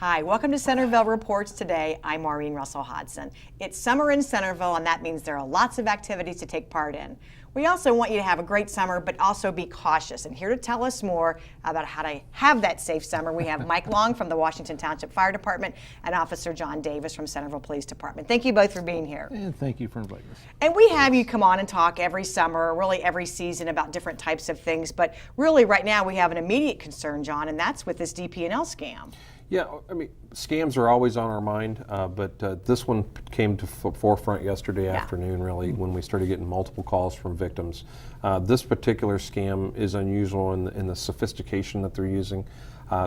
Hi, welcome to Centerville Reports Today. I'm Maureen Russell-Hodson. It's summer in Centerville, and that means there are lots of activities to take part in. We also want you to have a great summer, but also be cautious. And here to tell us more about how to have that safe summer, we have Mike Long from the Washington Township Fire Dept and Officer John Davis from Centerville Police Department. Thank you both for being here. And thank you for inviting us. And we have you come on and talk every summer, really every season, about different types of things. But really right now we have an immediate concern, John, and that's with this DP&L scam. Yeah, I mean, scams are always on our mind, but this one came to forefront yesterday afternoon, really, when we started getting multiple calls from victims. This particular scam is unusual in the sophistication that they're using.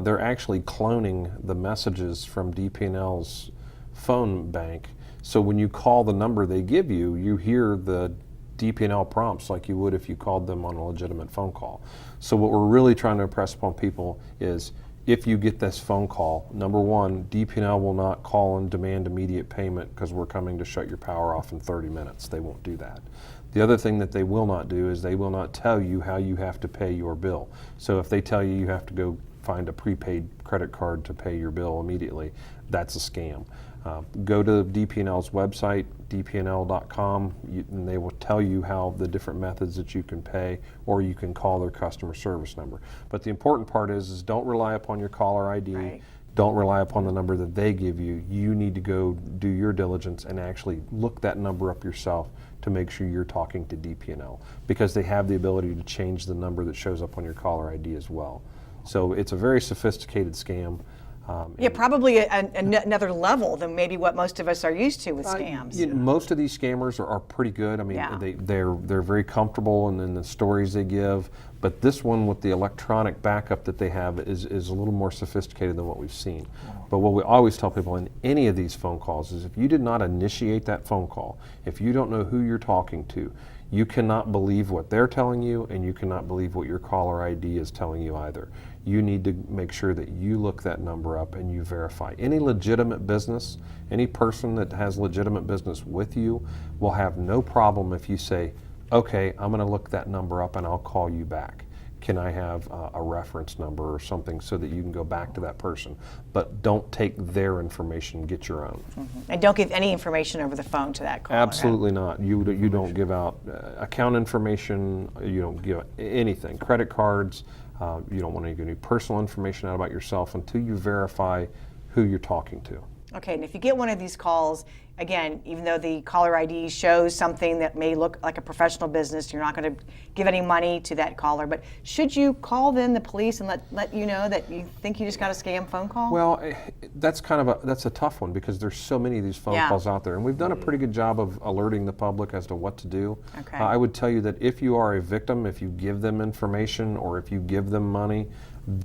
They're actually cloning the messages from DP&L's phone bank. So when you call the number they give you, you hear the DP&L prompts like you would if you called them on a legitimate phone call. So what we're really trying to impress upon people is, if you get this phone call, number one, DP&L will not call and demand immediate payment because we're coming to shut your power off in 30 minutes. They won't do that. The other thing that they will not do is they will not tell you how you have to pay your bill. So if they tell you you have to go find a prepaid credit card to pay your bill immediately, that's a scam. Go to DP&L's website, dpnl.com, and they will tell you how the different methods that you can pay, or you can call their customer service number. But the important part is don't rely upon your caller ID. Right. Don't rely upon the number that they give you. You need to go do your diligence and actually look that number up yourself to make sure you're talking to DP&L, because they have the ability to change the number that shows up on your caller ID as well. So it's a very sophisticated scam. Yeah, probably another level than maybe what most of us are used to with scams. Most of these scammers are pretty good. I mean, they're very comfortable in the stories they give. But this one with the electronic backup that they have is a little more sophisticated than what we've seen. Wow. But what we always tell people in any of these phone calls is, if you did not initiate that phone call, if you don't know who you're talking to, you cannot believe what they're telling you, and you cannot believe what your caller ID is telling you either. You need to make sure that you look that number up and you verify. Any legitimate business, any person that has legitimate business with you will have no problem if you say, okay, I'm going to look that number up and I'll call you back. Can I have a reference number or something so that you can go back to that person? But don't take their information, get your own. Mm-hmm. And don't give any information over the phone to that caller. Absolutely not. You don't give out account information, you don't give anything, credit cards, you don't want to give any personal information out about yourself until you verify who you're talking to. Okay, and if you get one of these calls, again, even though the caller ID shows something that may look like a professional business, you're not going to give any money to that caller, but should you call then the police and let you know that you think you just got a scam phone call? Well, that's a tough one, because there's so many of these phone calls out there, and we've done a pretty good job of alerting the public as to what to do. Okay. I would tell you that if you are a victim, if you give them information or if you give them money,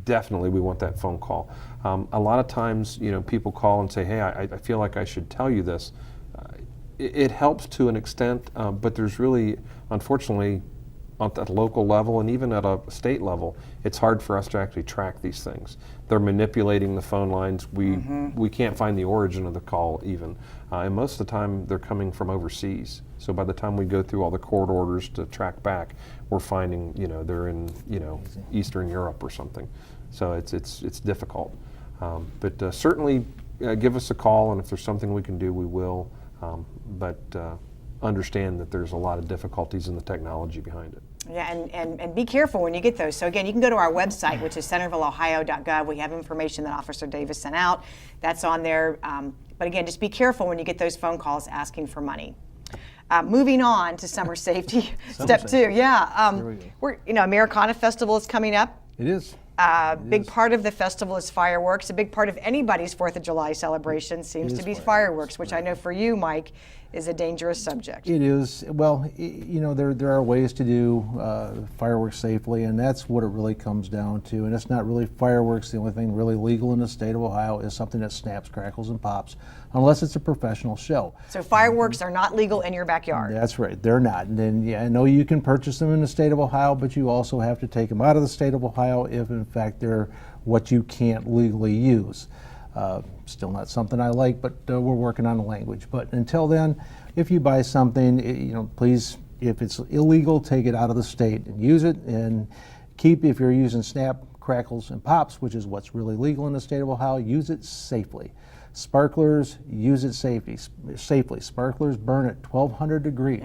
definitely we want that phone call. A lot of times, people call and say, hey, I feel like I should tell you this. It helps to an extent, but there's really, unfortunately, at the local level and even at a state level, it's hard for us to actually track these things. They're manipulating the phone lines. We can't find the origin of the call even. And most of the time they're coming from overseas. So by the time we go through all the court orders to track back, we're finding, they're in, Eastern Europe or something. So it's difficult. But certainly give us a call, and if there's something we can do, we will. But understand that there's a lot of difficulties in the technology behind it. Yeah, and be careful when you get those. So again, you can go to our website, which is centervilleohio.gov. We have information that Officer Davis sent out. That's on there. But again, just be careful when you get those phone calls asking for money. Moving on to summer safety, step 2. Yeah, we're Americana Festival is coming up. It is. Big part of the festival is fireworks. A big part of anybody's 4th of July celebration seems to be fireworks, which I know for you, Mike, is a dangerous subject. It is. Well, there are ways to do fireworks safely, and that's what it really comes down to. And it's not really fireworks. The only thing really legal in the state of Ohio is something that snaps, crackles, and pops, unless it's a professional show. So fireworks are not legal in your backyard. That's right. They're not. And then, I know you can purchase them in the state of Ohio, but you also have to take them out of the state of Ohio if, in fact, they're what you can't legally use. Still not something I like, but we're working on the language. But until then, if you buy something, please, if it's illegal, take it out of the state and use it. And keep, if you're using snap, crackles, and pops, which is what's really legal in the state of Ohio. Use it safely. Sparklers, use it safely. Sparklers burn at 1,200 degrees.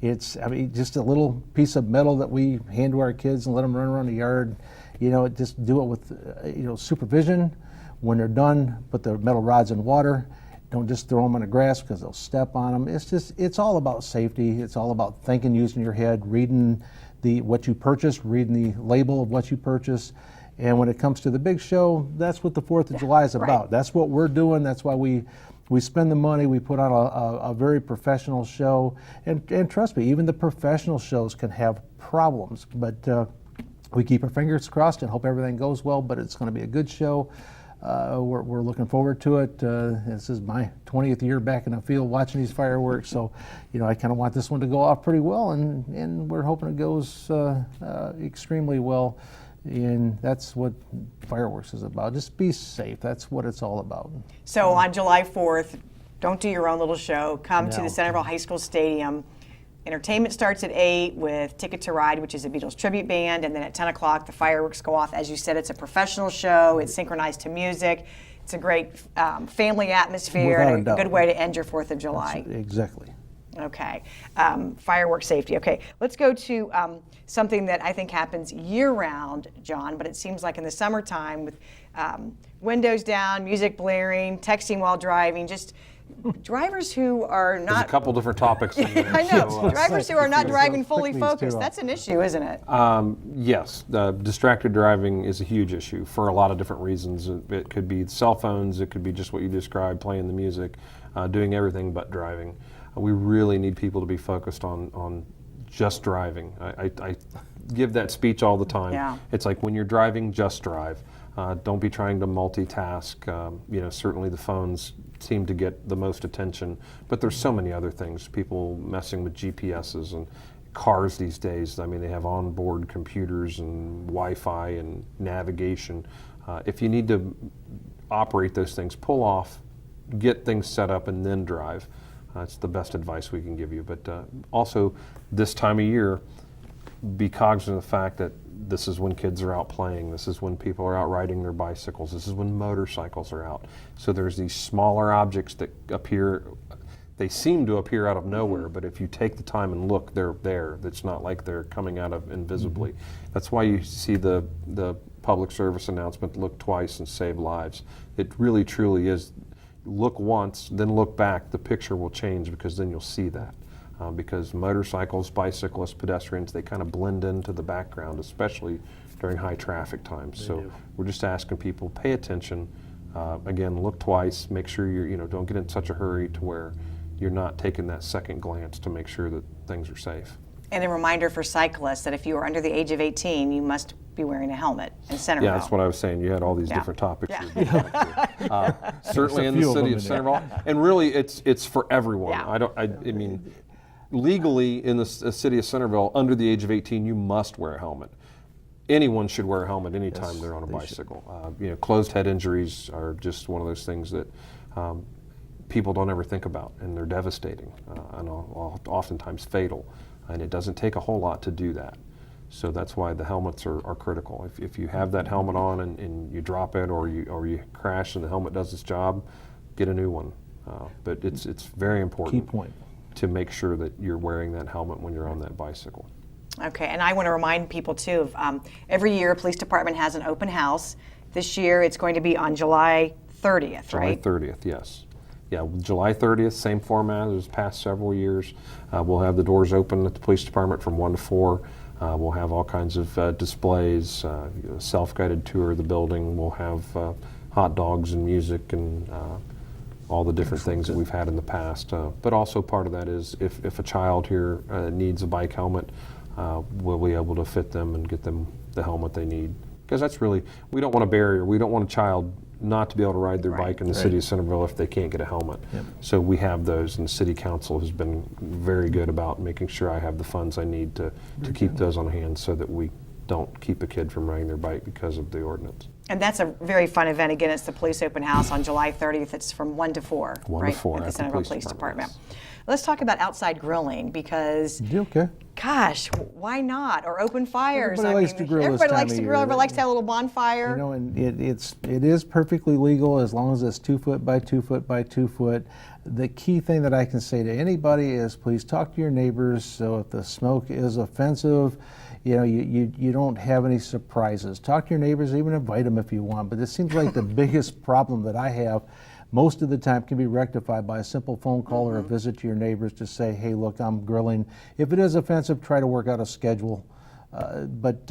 Yeah. It's, I mean, just a little piece of metal that we hand to our kids and let them run around the yard. You know, just do it with, supervision. When they're done, put the metal rods in water. Don't just throw them on the grass because they'll step on them. It's all about safety. It's all about thinking, using your head, reading what you purchased, reading the label of what you purchased. And when it comes to the big show, that's what the 4th of July is about. Right. That's what we're doing. That's why we spend the money. We put on a very professional show. And trust me, even the professional shows can have problems. But we keep our fingers crossed and hope everything goes well. But it's going to be a good show. We're looking forward to it. This is my 20th year back in the field watching these fireworks, so I kind of want this one to go off pretty well, and we're hoping it goes extremely well. And that's what fireworks is about. Just be safe. That's what it's all about. So on July 4th, don't do your own little show. Come to the Centerville High School Stadium. Entertainment starts at 8 with Ticket to Ride, which is a Beatles tribute band, and then at 10 o'clock the fireworks go off. As you said, it's a professional show. It's synchronized to music. It's a great family atmosphere and a good way to end your 4th of July. Exactly. Okay. Fireworks safety. Okay. Let's go to something that I think happens year-round, John, but it seems like in the summertime with windows down, music blaring, texting while driving, just drivers who are not... There's a couple different topics in there. I know. So, drivers who are not driving fully focused. That's an issue, isn't it? Yes. Distracted driving is a huge issue for a lot of different reasons. It could be cell phones. It could be just what you described, playing the music, doing everything but driving. We really need people to be focused on just driving. I give that speech all the time. Yeah. It's like when you're driving, just drive. Don't be trying to multitask. Certainly the phones seem to get the most attention, but there's so many other things. People messing with GPSs and cars these days. I mean, they have onboard computers and Wi-Fi and navigation. If you need to operate those things, pull off, get things set up, and then drive. It's the best advice we can give you. But also, this time of year, be cognizant of the fact that this is when kids are out playing. This is when people are out riding their bicycles. This is when motorcycles are out. So there's these smaller objects that appear, they seem to appear out of nowhere, but if you take the time and look, they're there. It's not like they're coming out of invisibly. Mm-hmm. That's why you see the public service announcement, look twice and save lives. It really truly is, look once, then look back. The picture will change because then you'll see that. Because motorcycles, bicyclists, pedestrians, they kind of blend into the background, especially during high traffic times. So we're just asking people, pay attention. Again, look twice, make sure don't get in such a hurry to where you're not taking that second glance to make sure that things are safe. And a reminder for cyclists that if you are under the age of 18, you must be wearing a helmet in Centerville. Yeah, that's what I was saying. You had all these different topics. Yeah. Certainly in the city of Centerville, and really, it's for everyone. Yeah. I mean, legally in the city of Centerville, under the age of 18, you must wear a helmet. Anyone should wear a helmet anytime they're on a bicycle. Closed head injuries are just one of those things that people don't ever think about, and they're devastating and oftentimes fatal. And it doesn't take a whole lot to do that. So that's why the helmets are critical. If you have that helmet on and you drop it or you crash and the helmet does its job, get a new one. But it's very important. Key point. To make sure that you're wearing that helmet when you're on that bicycle. Okay, and I want to remind people too of every year police department has an open house. This year it's going to be on July 30th, right? July 30th, yes. Yeah, July 30th, same format as past several years. We'll have the doors open at the police department from 1 to 4. We'll have all kinds of displays, self-guided tour of the building. We'll have hot dogs and music and all the different things that we've had in the past. But also part of that is if a child here needs a bike helmet, we'll be able to fit them and get them the helmet they need. Because that's really, we don't want a barrier. We don't want a child not to be able to ride their bike in the city of Centerville if they can't get a helmet. Yep. So we have those, and the city council has been very good about making sure I have the funds I need to keep those on hand so that we don't keep a kid from riding their bike because of the ordinance. And that's a very fun event. Again, it's the police open house on July 30th. It's from 1 to 4, 1 to 4 at the at the Centerville police Police department. Department. Let's talk about outside grilling because, Okay. gosh, why not? Or open fires. Everybody likes to grill this Everybody time likes of to year. grill. Everybody likes to have a little bonfire. You know, and it is perfectly legal as long as it's 2 foot by 2 foot by 2 foot. The key thing that I can say to anybody is please talk to your neighbors. So if the smoke is offensive, you know, you don't have any surprises. Talk to your neighbors, even invite them if you want. But it seems like the biggest problem that I have most of the time can be rectified by a simple phone call or a visit to your neighbors to say, hey, look, I'm grilling. If it is offensive, try to work out a schedule. But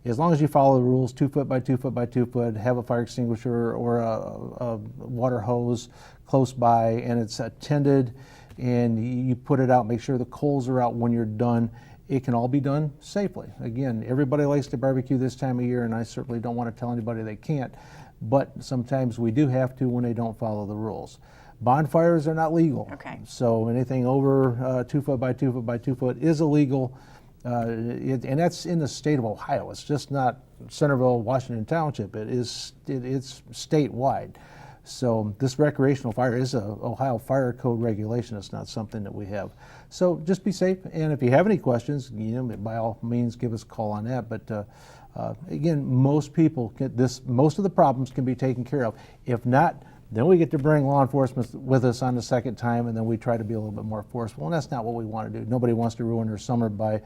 as long as you follow the rules, 2 foot by 2 foot by 2 foot, have a fire extinguisher or a water hose close by, and it's attended, and you put it out, make sure the coals are out when you're done. It can all be done safely. Again, everybody likes to barbecue this time of year, and I certainly don't want to tell anybody they can't, but sometimes we do have to when they don't follow the rules. Bonfires are not legal. Okay. So anything over 2 foot by 2 foot by 2 foot is illegal. And that's in the state of Ohio. It's just not Centerville, Washington Township. It's statewide. So this recreational fire is a Ohio Fire Code regulation. It's not something that we have. So just be safe. And if you have any questions, you know, by all means, give us a call on that. But again, most people most of the problems can be taken care of. If not, then we get to bring law enforcement with us on the second time, and then we try to be a little bit more forceful. And that's not what we want to do. Nobody wants to ruin their summer by,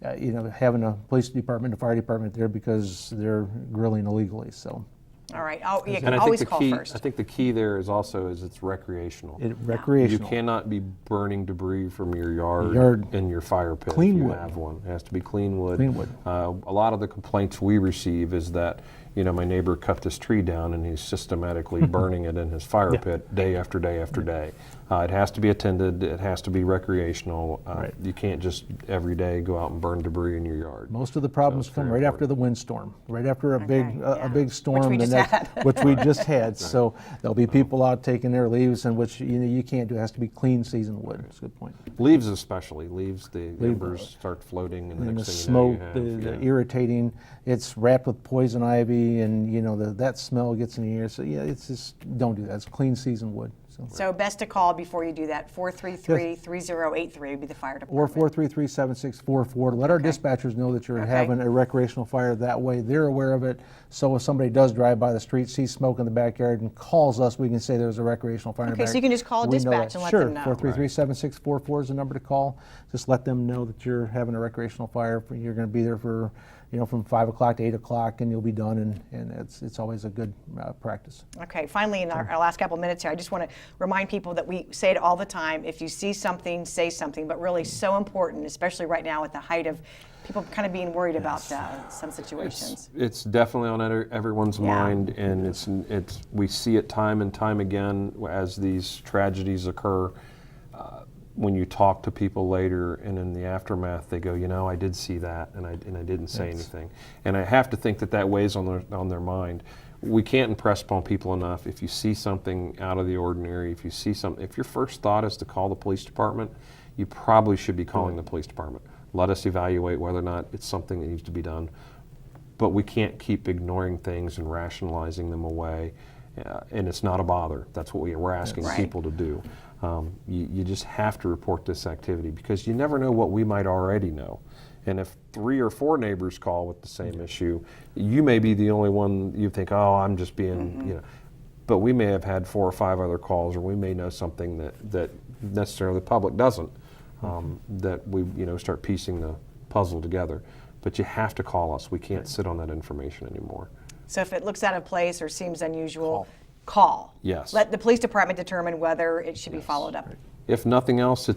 having a police department, a fire department there because they're grilling illegally. So. All right. Oh, you And can I always think call first. I think the key there is it's recreational. Recreational. You cannot be burning debris from your yard in your fire pit Clean if you wood. have one. It has to be clean wood. Clean wood. A lot of the complaints we receive is that, my neighbor cut this tree down and he's systematically burning it in his fire pit day after day after day. It has to be attended. It has to be recreational. Right. You can't just every day go out and burn debris in your yard. Most of the problems it's come very right after the windstorm, right after a big storm, Which we just had. which we just had. So there'll be people out taking their leaves, and which you can't do. It has to be clean seasoned wood. That's a good point. Leaves especially. The embers start floating, and the And the next thing you smoke, know, the irritating. It's wrapped with poison ivy, and that smell gets in the air. So yeah, it's just don't do that. It's clean seasoned wood. So best to call before you do that. 433-3083 would be the fire Or department. 433-7644 to let our dispatchers know that you're having a recreational fire. That way they're aware of it. So if somebody does drive by the street, sees smoke in the backyard, and calls us, we can say there's a recreational fire in the Okay, backyard. so you can just call We know dispatch that. and let Sure, them know. 433-7644 is the number to call. Just let them know that you're having a recreational fire. You're going to be there for, from 5 o'clock to 8 o'clock, and you'll be done, and it's always a good practice. Okay, finally, in our last couple minutes here, I just want to remind people that we say it all the time. If you see something, say something, but really so important, especially right now at the height of people kind of being worried about some situations. It's definitely on everyone's mind, and we see it time and time again as these tragedies occur. When you talk to people later and in the aftermath, they go, I did see that, and I didn't say anything. And I have to think that weighs on their mind. We can't impress upon people enough. If you see something out of the ordinary, if your first thought is to call the police department, you probably should be calling the police department. Let us evaluate whether or not it's something that needs to be done. But we can't keep ignoring things and rationalizing them away. And it's not a bother. That's what we're asking people to do. You just have to report this activity because you never know what we might already know. And if 3 or 4 neighbors call with the same issue, you may be the only one you think, oh, I'm just being, but we may have had 4 or 5 other calls, or we may know something that necessarily the public doesn't, that we start piecing the puzzle together. But you have to call us. We can't sit on that information anymore. So if it looks out of place or seems unusual, call. Yes. Let the police department determine whether it should be followed up. If nothing else,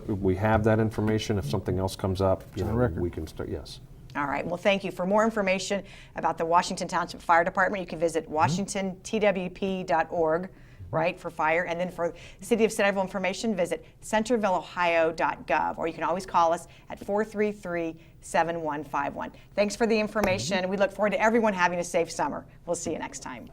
we have that information. If something else comes up, we can start. Yes. All right. Well, thank you. For more information about the Washington Township Fire Department, you can visit washingtontwp.org, right, for fire. And then for the City of Centerville information, visit centervilleohio.gov. Or you can always call us at 433-7151. Thanks for the information. We look forward to everyone having a safe summer. We'll see you next time.